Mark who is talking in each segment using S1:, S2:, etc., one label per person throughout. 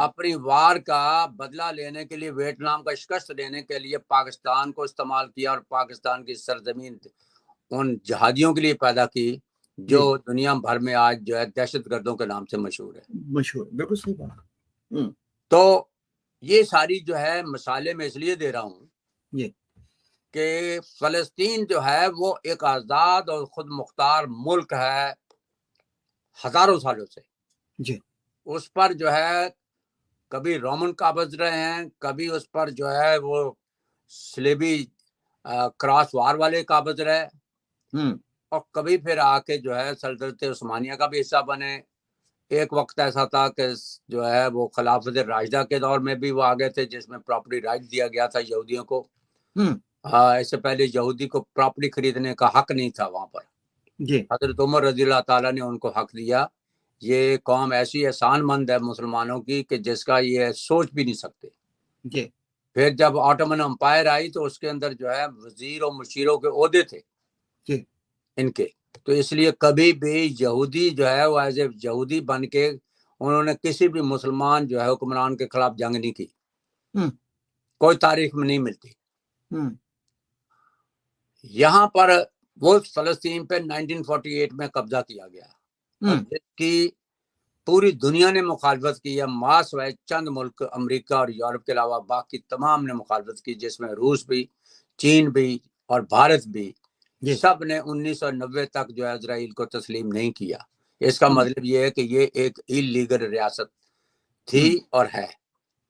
S1: اپنی وار کا بدلہ لینے کے لیے ویتنام کا شکست دینے کے لیے پاکستان کو استعمال کیا، اور پاکستان کی سرزمین ان جہادیوں کے لیے پیدا کی جو دنیا بھر میں آج جو ہے دہشت گردوں کے نام سے مشہور ہے.
S2: بالکل صحیح بات.
S1: تو یہ ساری جو ہے مثالیں میں اس لیے دے رہا ہوں کہ فلسطین جو ہے وہ ایک آزاد اور خود مختار ملک ہے ہزاروں سالوں سے. اس پر جو ہے کبھی رومن قابض رہے ہیں، کبھی اس پر جو ہے وہ سلیبی کراس وار والے قابض رہے، اور کبھی پھر آ کے جو ہے سلطنت عثمانیہ کا بھی حصہ بنے. ایک وقت ایسا تھا کہ جو ہے وہ خلافت راشدہ کے دور میں بھی وہ آگے تھے، جس میں پراپرٹی رائٹ دیا گیا تھا یہودیوں کو. اس سے پہلے یہودی کو پراپرٹی خریدنے کا حق نہیں تھا وہاں پر. حضرت عمر رضی اللہ تعالیٰ نے ان کو حق دیا. یہ قوم ایسی احسان مند ہے مسلمانوں کی کہ جس کا یہ سوچ بھی نہیں سکتے. پھر جب آٹومن امپائر آئی تو اس کے اندر جو ہے وزیر اور مشیروں کے عہدے تھے ان کے. تو اس لیے کبھی بھی یہودی جو ہے وہ ایز اے یہودی بن کے انہوں نے کسی بھی مسلمان جو ہے حکمران کے خلاف جنگ نہیں کی. کوئی تاریخ میں نہیں ملتی. یہاں پر وہ فلسطین پہ 1948 میں قبضہ کیا گیا، اور جس کی پوری دنیا نے مخالفت کی ہے، ماں سوائے چند ملک امریکہ اور یورپ کے علاوہ باقی تمام نے مخالفت کی، جس میں روس بھی، چین بھی اور بھارت بھی. سب نے 1990 تک جو ہے اسرائیل کو تسلیم نہیں کیا. اس کا مطلب یہ ہے کہ یہ ایک ایلیگل ریاست تھی اور ہے،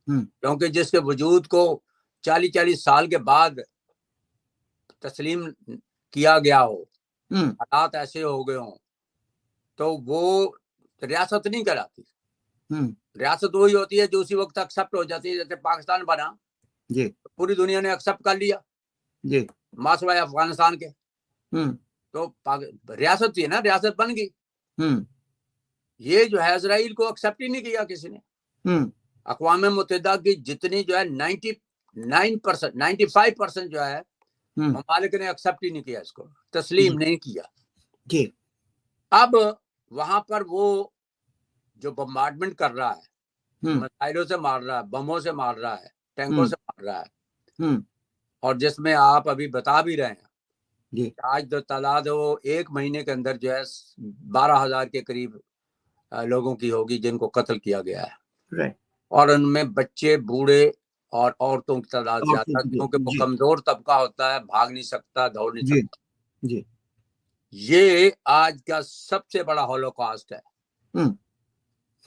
S1: کیونکہ جس کے وجود کو 40 سال کے بعد تسلیم کیا گیا ہو، حالات ایسے ہو گئے ہوں، تو وہ ریاست نہیں کہلاتی. ریاست وہی ہوتی ہے جو اسی وقت ایکسپٹ ہو جاتی ہے. جیسے پاکستان بنا، پوری دنیا نے ایکسپٹ کر لیا ماسوائے افغانستان کے، تو ریاست تھی نا، ریاست بن گئی. یہ جو ہے اسرائیل کو ایکسپٹ ہی نہیں کیا کسی نے. اقوام متحدہ کی جتنی جو ہے 95% جو ہے ممالک نے ایکسپٹ ہی نہیں کیا، اس کو تسلیم نہیں کیا. اب وہاں پر وہ جو بمبارڈمنٹ کر رہا ہے، میزائلوں سے مار رہا ہے، بموں سے مار رہا ہے، ٹینکوں سے مار رہا ہے، اور جس میں آپ ابھی بتا بھی رہے ہیں آج جو تعداد ہے وہ ایک مہینے کے اندر جو ہے 12,000 کے قریب لوگوں کی ہوگی جن کو قتل کیا گیا ہے. اور ان میں بچے، بوڑھے اور عورتوں کی تعداد زیادہ، کیونکہ وہ کمزور طبقہ ہوتا ہے، بھاگ نہیں سکتا، دوڑ نہیں سکتا. یہ آج کا سب سے بڑا ہولوکاسٹ ہے.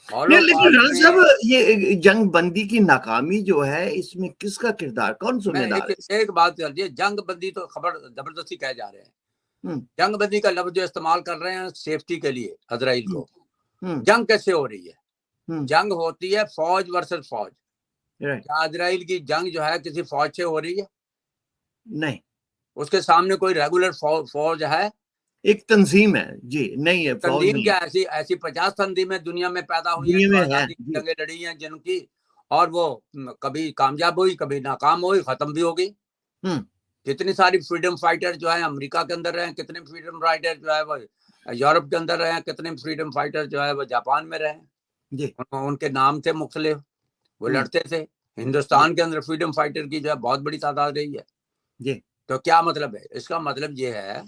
S2: لیکن صاحب یہ جنگ بندی کی ناکامی جو ہے اس میں کس کا کردار، کون ذمہ دار ہے؟
S1: ایک بات کر دیے، جنگ بندی تو خبر زبردستی کہے جا رہے ہیں. جنگ بندی کا لفظ جو استعمال کر رہے ہیں سیفٹی کے لیے اسرائیل کو. جنگ کیسے ہو رہی ہے؟ جنگ ہوتی ہے فوج ورسز فوج. کیا اسرائیل کی جنگ جو ہے کسی فوج سے ہو رہی ہے؟ نہیں. اس کے سامنے کوئی ریگولر فوج ہے؟
S2: ایک تنظیم ہے نہیں ہے.
S1: تنظیم کیا ایسی 50 تنظیمیں دنیا میں پیدا ہوئی ہیں جو آزادی کی جنگیں لڑی ہیں جن کی، اور وہ کبھی کامیاب ہوئی، کبھی ناکام ہوئی، ختم بھی ہوگی. کتنی ساری فریڈم فائٹر جو ہیں امریکہ کے اندر رہے ہیں، کتنے فریڈم فائٹر جو ہے وہ یورپ کے اندر رہے ہیں، کتنے فریڈم فائٹر جو ہے وہ جاپان میں رہے ہیں. ان کے نام تھے مختلف، وہ لڑتے تھے. ہندوستان کے اندر فریڈم فائٹر کی جو ہے بہت بڑی تعداد رہی ہے. تو کیا مطلب ہے؟ اس کا مطلب یہ ہے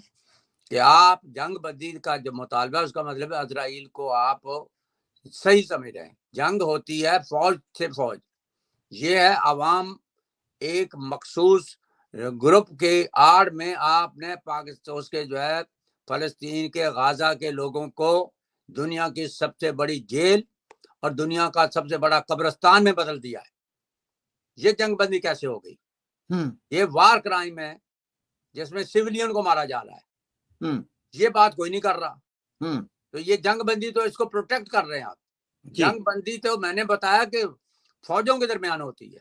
S1: کہ آپ جنگ بندی کا جو مطالبہ ہے اس کا مطلب ہے اسرائیل کو آپ صحیح سمجھ رہے ہیں. جنگ ہوتی ہے فوج سے فوج. یہ ہے عوام ایک مخصوص گروپ کے آڑ میں آپ نے پاکستان اس کے جو ہے فلسطین کے غازہ کے لوگوں کو دنیا کی سب سے بڑی جیل اور دنیا کا سب سے بڑا قبرستان میں بدل دیا ہے. یہ جنگ بندی کیسے ہو گئی؟ یہ وار کرائم ہے جس میں سویلین کو مارا جا رہا ہے. یہ بات کوئی نہیں کر رہا. تو یہ جنگ بندی تو اس کو پروٹیکٹ کر رہے ہیں آپ. جنگ بندی تو میں نے بتایا کہ فوجوں کے درمیان ہوتی ہے،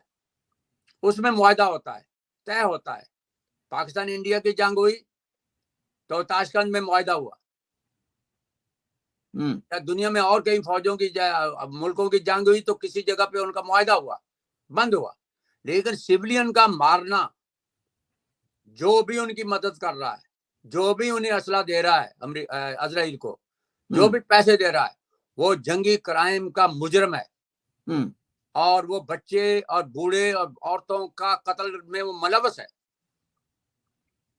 S1: اس میں معاہدہ ہوتا ہے، طے ہوتا ہے. پاکستان انڈیا کی جنگ ہوئی تو تاشکند میں معاہدہ ہوا. دنیا میں اور کئی فوجوں کی ملکوں کی جنگ ہوئی تو کسی جگہ پہ ان کا معاہدہ ہوا، بند ہوا. لیکن سویلین کا مارنا، جو بھی ان کی مدد کر رہا ہے، جو بھی انہیں اسلحہ دے رہا ہے اسرائیل کو، جو بھی پیسے دے رہا ہے، وہ جنگی کرائم کا مجرم ہے. اور وہ بچے اور بوڑھے اور عورتوں کا قتل میں وہ ملوث ہے،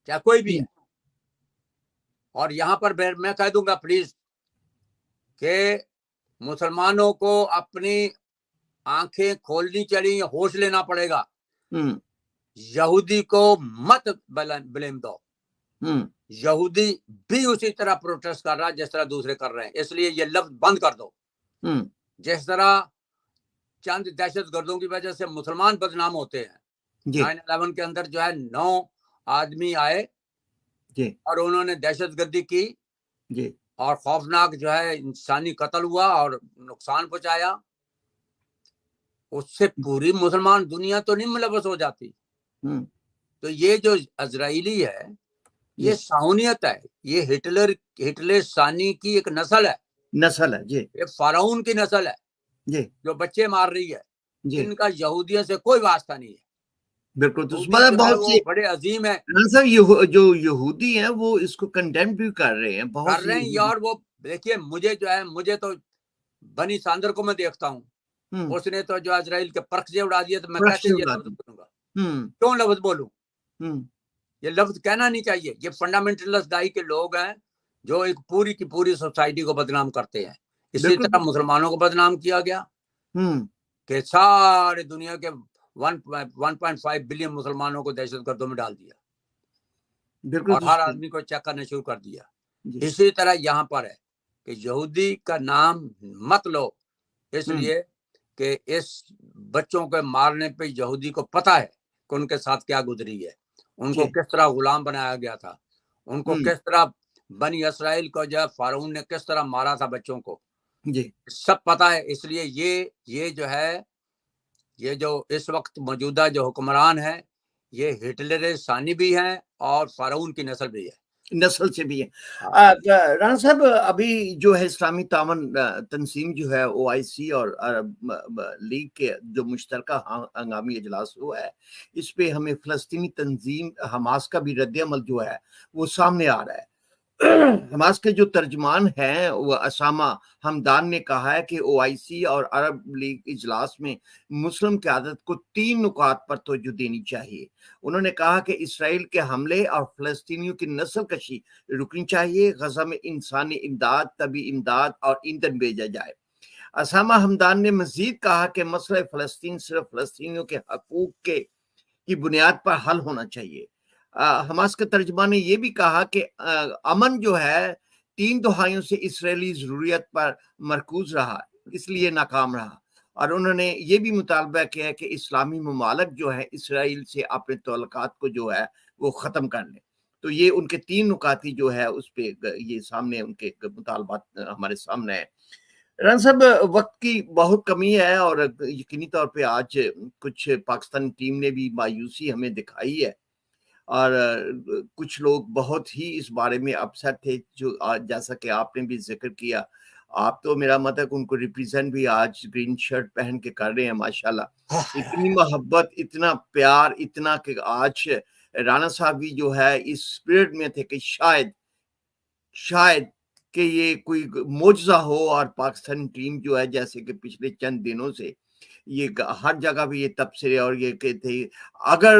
S1: چاہے کوئی بھی ہے. اور یہاں پر میں کہہ دوں گا پلیز کہ مسلمانوں کو اپنی آنکھیں کھولنی چاہیے، ہوش لینا پڑے گا. یہودی کو مت بلیم دو. یہودی بھی اسی طرح پروٹیسٹ کر رہا ہے جس طرح دوسرے کر رہے ہیں، اس لیے یہ لفظ بند کر دو. جس طرح چند دہشت گردوں کی وجہ سے مسلمان بدنام ہوتے ہیں. 9/11 کے اندر جو ہے 9 آدمی آئے اور انہوں نے دہشت گردی کی اور خوفناک جو ہے انسانی قتل ہوا اور نقصان پہنچایا. اس سے پوری مسلمان دنیا تو نہیں ملوث ہو جاتی. تو یہ جو اسرائیلی ہے یہ صہیونیت ہے، یہ ہٹلر ثانی کی ایک نسل ہے. یہ فرعون کی نسل ہے جو بچے مار رہی ہے. ان کا یہودیوں سے کوئی واسطہ نہیں ہے.
S2: بالکل. تو
S1: بہت سے بڑے عظیم ہے
S2: جو یہودی ہیں وہ اس کو کنڈیم بھی کر رہے ہیں بہت
S1: کر رہے ہیں. اور وہ دیکھیے مجھے تو بنی ساندر کو میں دیکھتا ہوں، اس نے تو جو اسرائیل کے پرخجے اڑا دیے، تو میں کیسے یہ لفظ بولوں گا؟ کیوں لفظ بولوں؟ یہ لفظ کہنا نہیں چاہیے. یہ فنڈامنٹلسٹ دائی کے لوگ ہیں جو ایک پوری کی پوری سوسائٹی کو بدنام کرتے ہیں. اسی طرح مسلمانوں کو بدنام کیا گیا کہ سارے دنیا کے 1.5 بلین مسلمانوں کو دہشت گردوں میں ڈال دیا اور ہر آدمی کو چیک کرنا شروع کر دیا. اسی طرح یہاں پر ہے کہ یہودی کا نام مت لو، اس لیے کہ اس بچوں کے مارنے پہ یہودی کو پتا ہے کہ ان کے ساتھ کیا گزری ہے، ان کو کس طرح غلام بنایا گیا تھا، ان کو کس طرح بنی اسرائیل کو جو فرعون نے کس طرح مارا تھا بچوں کو، سب پتا ہے. اس لیے یہ جو ہے یہ جو اس وقت موجودہ جو حکمران ہے یہ ہٹلر ثانی بھی ہیں اور فرعون کی نسل بھی ہے،
S2: نسل سے بھی ہے. رانا صاحب ابھی جو ہے اسلامی تعاون تنظیم جو ہے OIC اور عرب لیگ کے جو مشترکہ ہنگامی اجلاس ہوا ہے، اس پہ ہمیں فلسطینی تنظیم حماس کا بھی رد عمل جو ہے وہ سامنے آ رہا ہے. حماس کے جو ترجمان ہیں وہ اسامہ حمدان نے کہا ہے کہ OIC اور عرب لیگ اجلاس میں مسلم قیادت کو 3 نکات پر توجہ دینی چاہیے. انہوں نے کہا کہ اسرائیل کے حملے اور فلسطینیوں کی نسل کشی رکنی چاہیے، غزہ میں انسانی امداد، طبی امداد اور ایندھن بھیجا جائے. اسامہ حمدان نے مزید کہا کہ مسئلہ فلسطین صرف فلسطینیوں کے حقوق کی بنیاد پر حل ہونا چاہیے. حماس کے ترجمان نے یہ بھی کہا کہ امن جو ہے 3 دہائیوں سے اسرائیلی ضروریت پر مرکوز رہا، اس لیے ناکام رہا. اور انہوں نے یہ بھی مطالبہ کیا ہے کہ اسلامی ممالک جو ہے اسرائیل سے اپنے تعلقات کو جو ہے وہ ختم کر لیں. تو یہ ان کے 3 نکاتی جو ہے اس پہ یہ سامنے ان کے مطالبات ہمارے سامنے ہیں. ران صاحب وقت کی بہت کمی ہے اور یقینی طور پہ آج کچھ پاکستانی ٹیم نے بھی مایوسی ہمیں دکھائی ہے اور کچھ لوگ بہت ہی اس بارے میں اپسٹ تھے، جو جیسا کہ آپ نے بھی ذکر کیا. آپ تو میرا مطلب ان کو ریپریزنٹ بھی آج گرین شرٹ پہن کے کر رہے ہیں. ماشاءاللہ اتنی محبت، اتنا پیار، اتنا کہ آج رانا صاحب بھی جو ہے اس اسپرٹ میں تھے کہ شاید کہ یہ کوئی معجزہ ہو اور پاکستانی ٹیم جو ہے جیسے کہ پچھلے چند دنوں سے یہ ہر جگہ بھی یہ تبصرے اور یہ کہتے ہیں اگر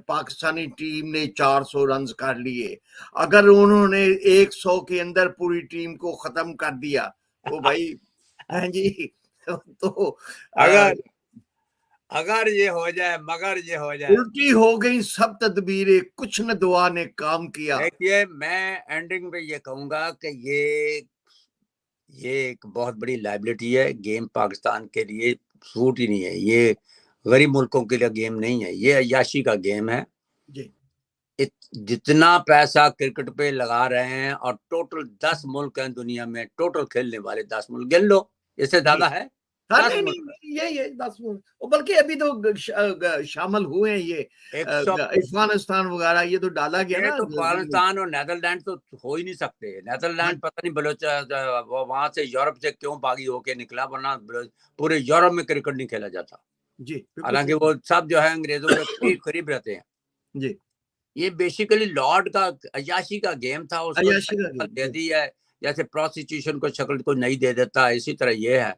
S2: پاکستانی ٹیم نے 400 رنز کر لیے، اگر انہوں نے 100 کے اندر پوری ٹیم کو ختم کر دیا تو بھائی ہاں جی تو
S1: اگر یہ ہو جائے مگر یہ ہو جائے،
S2: الٹی ہو گئی سب تدبیریں، کچھ نہ دعا نے کام کیا.
S1: دیکھیے میں اینڈنگ پہ یہ کہوں گا کہ یہ ایک بہت بڑی لائبلٹی ہے. گیم پاکستان کے لیے سوٹ ہی نہیں ہے، یہ غریب ملکوں کے لیے گیم نہیں ہے، یہ عیاشی کا گیم ہے. جتنا پیسہ کرکٹ پہ لگا رہے ہیں اور ٹوٹل 10 ملک ہیں دنیا میں، ٹوٹل کھیلنے والے 10 ملک گن لو، اس سے زیادہ ہے.
S2: یہ 10 ملک بلکہ ابھی تو شامل ہوئے ہیں یہ افغانستان وغیرہ، یہ تو ڈالا گیا نا.
S1: تو افغانستان اور نیدرلینڈ تو ہو ہی نہیں سکتے. نیدرلینڈ پتہ نہیں وہاں سے یورپ سے کیوں باغی ہو کے نکلا، ورنہ پورے یورپ میں کرکٹ نہیں کھیلا جاتا. حالانکہ وہ سب جو ہے انگریزوں کے قریب رہتے ہیں. یہ بیسیکلی لارڈ کا عیاشی کا گیم تھا، اس کو شکل دے دی ہے جیسے پروسٹیٹیوشن کو شکل کوئی نہیں دے دیتا، اسی طرح یہ ہے.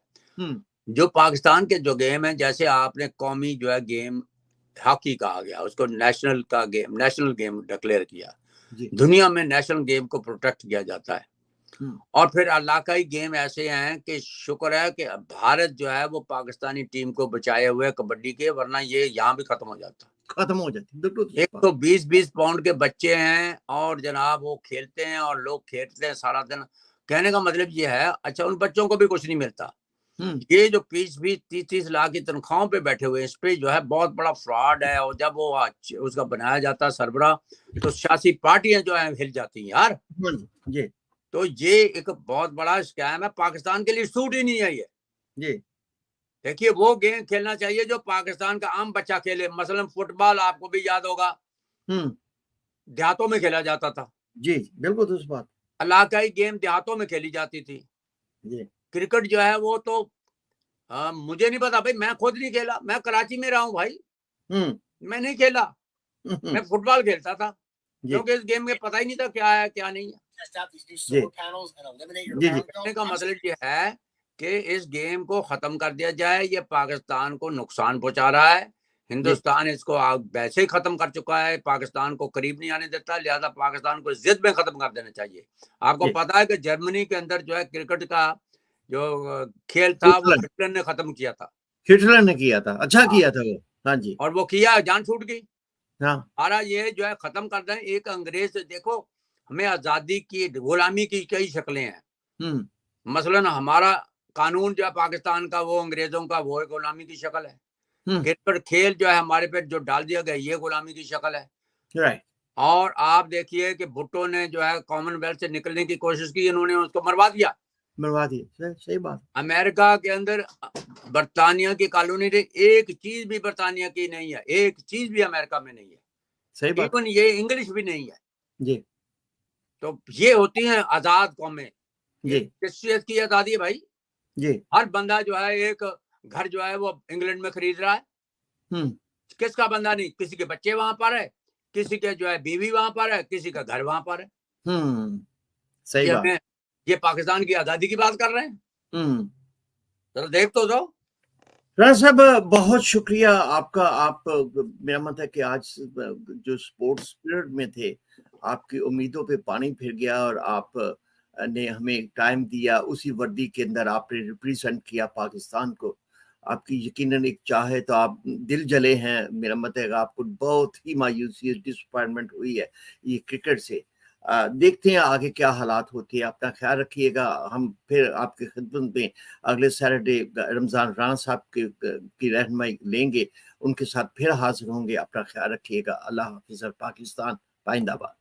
S1: جو پاکستان کے جو گیم ہیں، جیسے آپ نے قومی جو ہے گیم ہاکی کہا گیا، اس کو نیشنل کا گیم، نیشنل گیم ڈکلیئر کیا، دنیا میں نیشنل گیم کو پروٹیکٹ کیا جاتا ہے. اور پھر علاقائی گیم ایسے ہیں کہ شکر ہے کہ بھارت جو ہے وہ پاکستانی ٹیم کو بچائے ہوئے کبڈی کے، ورنہ یہ یہاں بھی ختم ہو جاتی. 120 پاؤنڈ کے بچے ہیں اور جناب وہ کھیلتے ہیں اور لوگ کھیلتے ہیں سارا دن. کہنے کا مطلب یہ ہے، اچھا ان بچوں کو بھی کچھ نہیں ملتا. یہ جو 20-30 لاکھ کی تنخواہوں پہ بیٹھے ہوئے، اس پہ جو ہے بہت بڑا فراڈ ہے. اور جب وہ اس کا بنایا جاتا ہے سربراہ، تو سیاسی پارٹیاں جو ہیں ہل جاتی ہیں یار. تو یہ ایک بہت بڑا اسکیم ہے، پاکستان کے لیے سوٹ ہی نہیں ہے یہ. دیکھیے وہ گیم کھیلنا چاہیے جو پاکستان کا عام بچہ کھیلے. مثلا فٹ بال آپ کو بھی یاد ہوگا دیہاتوں میں کھیلا جاتا تھا.
S2: بالکل درست بات.
S1: علاقائی گیم دیہاتوں میں کھیلی جاتی تھی. کرکٹ جو ہے وہ تو مجھے نہیں پتا بھائی، میں خود نہیں کھیلا، میں کراچی میں رہا ہوں بھائی، میں نہیں کھیلا. میں فٹ بال کھیلتا تھا کیونکہ اس گیم میں پتہ ہی نہیں تھا کیا ہے کیا نہیں ہے. کہنے کا مطلب یہ ہے کہ اس گیم کو ختم کر دیا جائے. یہ پاکستان کو نقصان پہنچا رہا ہے. ہندوستان اس کو ویسے ہی ختم کر چکا ہے، پاکستان کو قریب نہیں آنے دیتا. لہذا پاکستان کو ضد میں ختم کر دینا چاہیے. آپ کو پتا ہے کہ جرمنی کے اندر جو ہے کرکٹ کا جو کھیل تھا وہ ہٹلر نے ختم کیا تھا.
S2: ہٹلر نے کیا تھا، اچھا کیا تھا وہ. ہاں جی. اور
S1: وہ کیا، جان چھوٹ گئی. ہمارا یہ جو ہے ختم کر دیں. ایک انگریز سے دیکھو، ہمیں آزادی کی، غلامی کی کئی شکلیں ہیں. مثلا ہمارا قانون جو ہے پاکستان کا، وہ انگریزوں کا وہ غلامی کی شکل ہے. کرکٹ کھیل جو ہے ہمارے پہ جو ڈال دیا گیا، یہ غلامی کی شکل ہے. اور آپ دیکھیے کہ بھٹو نے جو ہے کامن ویلتھ سے نکلنے کی کوشش کی، انہوں نے اس کو مروا دیا.
S2: صحیح بات.
S1: امریکہ کے اندر برطانیہ کی کالونی تھی، ایک چیز بھی برطانیہ کی نہیں ہے، ایک چیز بھی امریکہ میں نہیں ہے.
S2: صحیح بات.
S1: ایون یہ انگلش بھی نہیں ہے. تو یہ ہوتی ہیں آزاد قومیں. کس چیز کی آزادی ہے بھائی؟ ہر بندہ جو ہے ایک گھر جو ہے وہ انگلینڈ میں خرید رہا ہے. کس کا بندہ نہیں؟ کسی کے بچے وہاں پر ہے، کسی کے جو ہے بیوی وہاں پر ہے، کسی کا گھر وہاں پر ہے.
S2: صحیح بات.
S1: یہ پاکستان کی آزادی کی بات کر رہے ہیں. ذرا دیکھ تو دو.
S2: رانا صاحب بہت شکریہ آپ کا. آپ میرا مت ہے کہ آج جو سپورٹس اسپرٹ میں تھے، آپ کی امیدوں پہ پانی پھر گیا اور آپ نے ہمیں ٹائم دیا. اسی وردی کے اندر آپ نے ریپریزنٹ کیا پاکستان کو. آپ کی یقیناً ایک چاہے تو آپ دل جلے ہیں. میرا مت ہے کہ آپ کو بہت ہی مایوسی، ڈسپوائنٹمنٹ ہوئی ہے یہ کرکٹ سے. دیکھتے ہیں آگے کیا حالات ہوتے ہیں. اپنا خیال رکھیے گا. ہم پھر آپ کی خدمت میں اگلے سیٹرڈے رمضان رانا صاحب کی رہنمائی لیں گے، ان کے ساتھ پھر حاضر ہوں گے. اپنا خیال رکھیے گا. اللہ حافظ. پاکستان پائندہ باد.